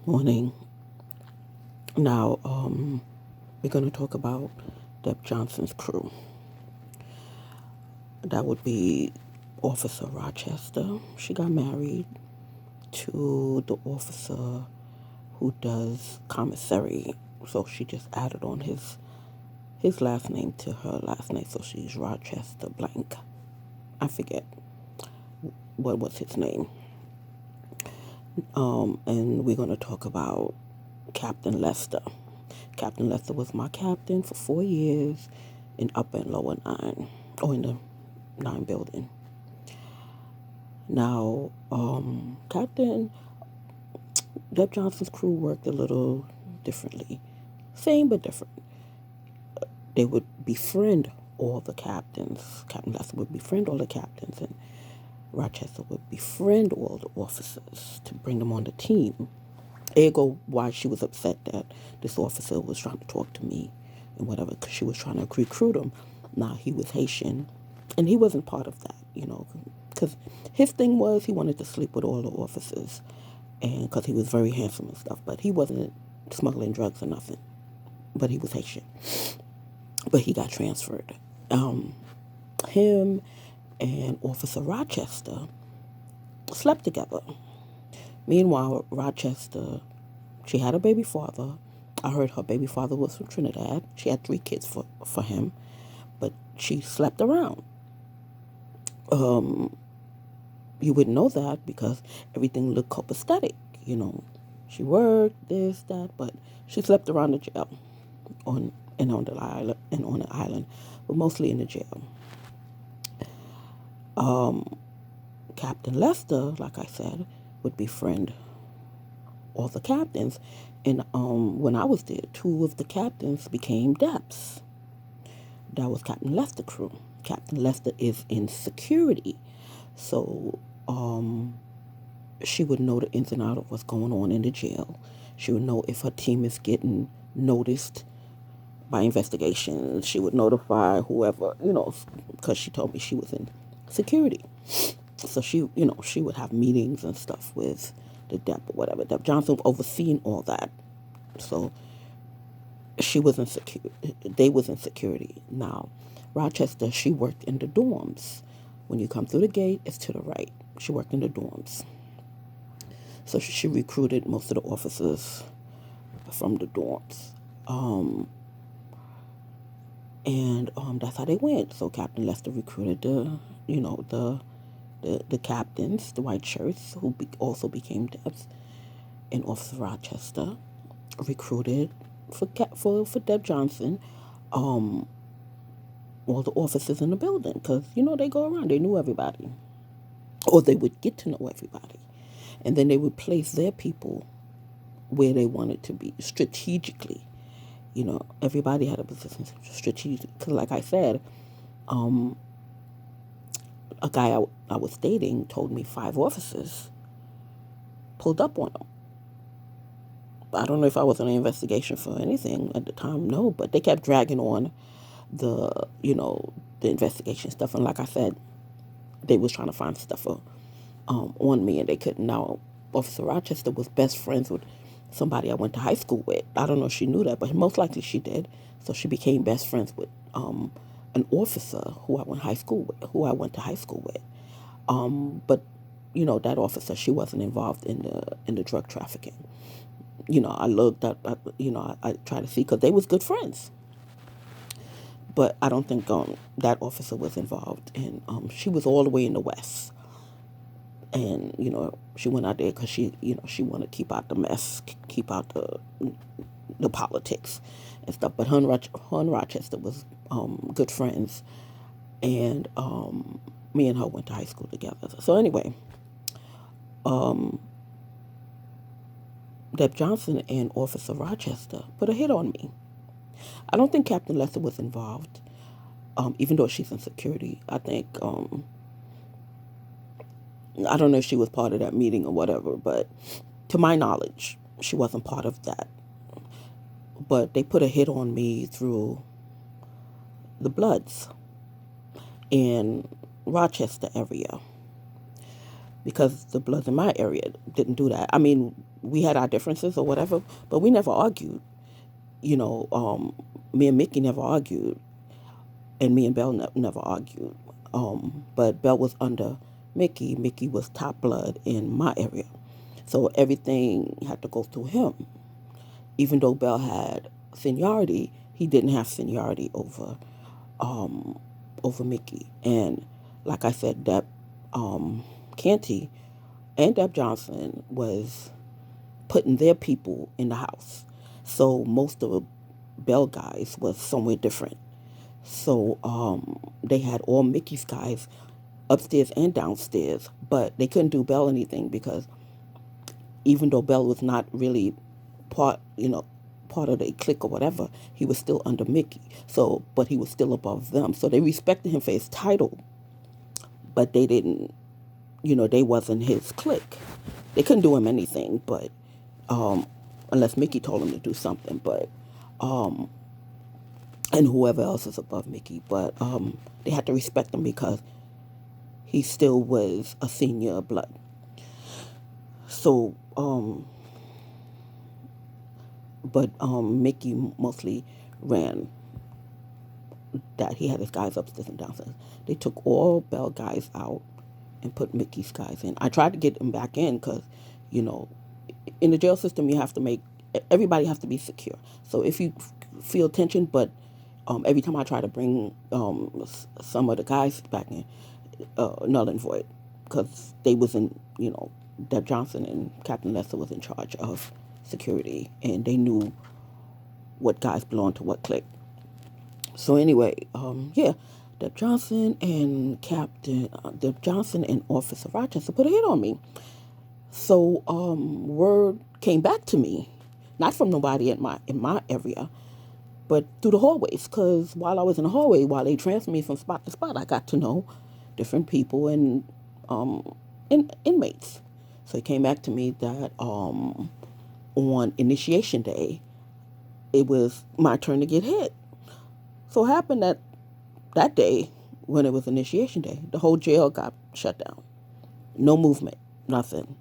Morning. Now, we're going to talk about Deb Johnson's crew. That would be Officer Rochester. She got married to the officer who does commissary. So she just added on his last name to her last name. So she's Rochester Blank. I forget what was his name. And we're going to talk about Captain Lester. Captain Lester was my captain for 4 years in Upper and Lower 9, or in the 9 building. Now, Captain Deb Johnson's crew worked a little differently. Same but different. They would befriend all the captains. Captain Lester would befriend all the captains, and Rochester would befriend all the officers to bring them on the team. Ergo, why she was upset that this officer was trying to talk to me and whatever, because she was trying to recruit him. Now, he was Haitian, and he wasn't part of that, because his thing was he wanted to sleep with all the officers, and because he was very handsome and stuff, but he wasn't smuggling drugs or nothing, but he was Haitian. But he got transferred. Him and Officer Rochester slept together. Meanwhile, Rochester, she had a baby father. I heard her baby father was from Trinidad. She had 3 kids for him, but she slept around. You wouldn't know that because everything looked copacetic, She worked, this, that, but she slept around the jail on the island, but mostly in the jail. Captain Lester, like I said, would befriend all the captains. And when I was there, 2 of the captains became Deps. That was Captain Lester crew. Captain Lester is in security. So she would know the ins and outs of what's going on in the jail. She would know if her team is getting noticed by investigations. She would notify whoever, because she told me she was in security. So she would have meetings and stuff with the Dep or whatever. Dep Johnson overseeing all that. So she was in security. They was in security. Now, Rochester, she worked in the dorms. When you come through the gate, it's to the right. She worked in the dorms. So she recruited most of the officers from the dorms. And that's how they went. So Captain Lester recruited the captains, the white shirts, who also became Debs, and Officer Rochester recruited for Deb Johnson, all the officers in the building, because they go around, they knew everybody, or they would get to know everybody, and then they would place their people where they wanted to be strategically. Everybody had a position strategic. Because, like I said, a guy I was dating told me 5 officers pulled up on him. I don't know if I was on an investigation for anything at the time, no, but they kept dragging on the, the investigation stuff. And like I said, they was trying to find stuff on me, and they couldn't. Now, Officer Rochester was best friends with somebody I went to high school with. I don't know if she knew that, but most likely she did. So she became best friends with an officer who I went to high school with. But that officer, she wasn't involved in the drug trafficking. I looked up, I tried to see, because they was good friends. But I don't think that officer was involved. And she was all the way in the West. And, she went out there because she wanted to keep out the mess, keep out the politics and stuff. But her and Rochester was good friends. And me and her went to high school together. So anyway, Deb Johnson and Officer Rochester put a hit on me. I don't think Captain Lester was involved, even though she's in security. I think, I don't know if she was part of that meeting or whatever, but to my knowledge, she wasn't part of that. But they put a hit on me through the Bloods in Rochester area. because the Bloods in my area didn't do that. I mean, we had our differences or whatever, but we never argued. You know, me and Mickey never argued, and me and Bell never argued. But Bell was under Mickey. Mickey was top blood in my area, so everything had to go through him. Even though Bell had seniority, he didn't have seniority um, over Mickey. And like I said, Deb Canty and Deb Johnson was putting their people in the house. So most of the Bell guys was somewhere different. So they had all Mickey's guys upstairs and downstairs, but they couldn't do Bell anything because even though Bell was not really part, part of the clique or whatever, he was still under Mickey. So, but he was still above them. So they respected him for his title, but they didn't, they wasn't his clique. They couldn't do him anything, but unless Mickey told him to do something, but and whoever else is above Mickey, but they had to respect him because he still was a senior blood. So, but Mickey mostly ran that. He had his guys upstairs and downstairs. They took all Bell guys out and put Mickey's guys in. I tried to get them back in because, you know, in the jail system, you have to make everybody has to be secure. So if you feel tension, but every time I try to bring some of the guys back in, null and void, because they was in, Deb Johnson and Captain Lester was in charge of security, and they knew what guys belonged to what clique. So anyway, yeah, Deb Johnson and Officer Rochester put a hit on me. So word came back to me, not from nobody in my area, but through the hallways. Because while I was in the hallway, while they transferred me from spot to spot, I got to know different people and inmates. So it came back to me that on initiation day, it was my turn to get hit. So it happened that that day, when it was initiation day, the whole jail got shut down. No movement, nothing.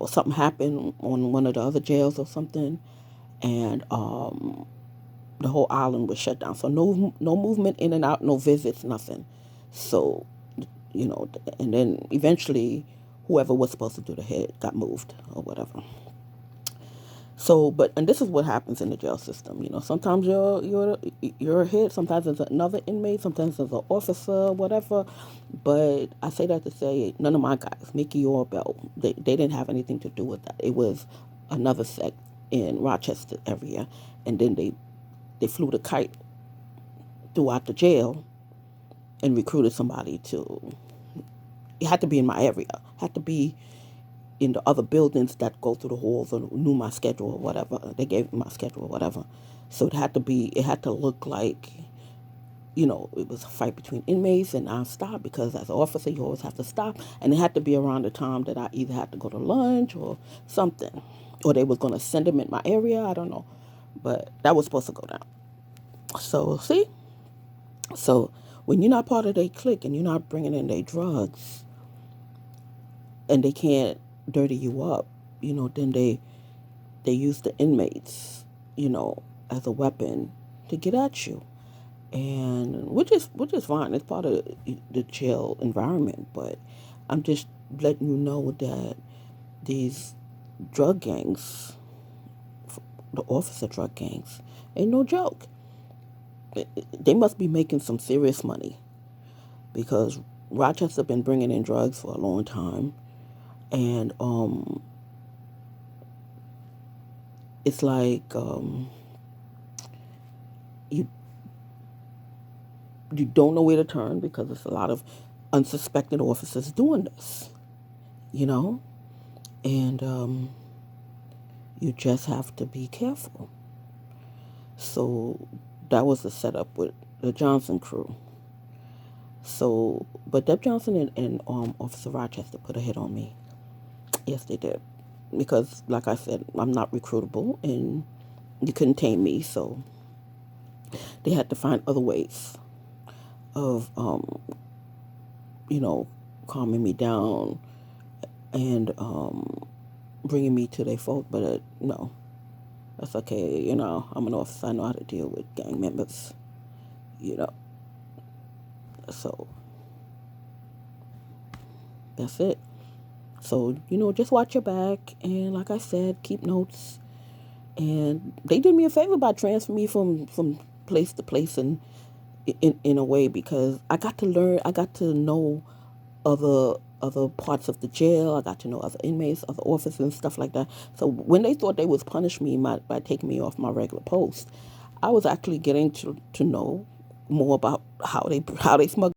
Something happened on one of the other jails or something, and the whole island was shut down. So no movement in and out, no visits, nothing. So, and then eventually, whoever was supposed to do the head got moved or whatever. So, and this is what happens in the jail system. Sometimes you're a hit, sometimes it's another inmate, sometimes it's an officer, whatever. But I say that to say none of my guys, Mickey or Bell, they didn't have anything to do with that. It was another sect in Rochester area, and then they flew the kite throughout the jail and recruited somebody to. It had to be in my area. It had to be in the other buildings that go through the halls or knew my schedule or whatever. They gave me my schedule or whatever. So it had to look like, it was a fight between inmates, and I stopped because as an officer, you always have to stop. And it had to be around the time that I either had to go to lunch or something. Or they was going to send them in my area. I don't know. But that was supposed to go down. So, see? So, when you're not part of their clique and you're not bringing in their drugs and they can't dirty you up, then they use the inmates, as a weapon to get at you, and which is fine. It's part of the jail environment, but I'm just letting you know that these drug gangs, the officer drug gangs, ain't no joke. They must be making some serious money because Rochester been bringing in drugs for a long time, and it's like you you don't know where to turn because there's a lot of unsuspected officers doing this, you know, and you just have to be careful. So that was the setup with the Johnson crew. So, but Deb Johnson and Officer Rochester put a hit on me. Yes, they did. Because, like I said, I'm not recruitable and you couldn't tame me. So they had to find other ways of, you know, calming me down and bringing me to their fold. But no, that's okay. I'm an officer. I know how to deal with gang members. You know, so that's it. So just watch your back, and like I said, keep notes. And they did me a favor by transferring me from place to place, and in a way, because I got to learn. I got to know other parts of the jail. I got to know other inmates, other officers, and stuff like that. So when they thought they was punishing me by taking me off my regular post, I was actually getting to know more about how they smuggle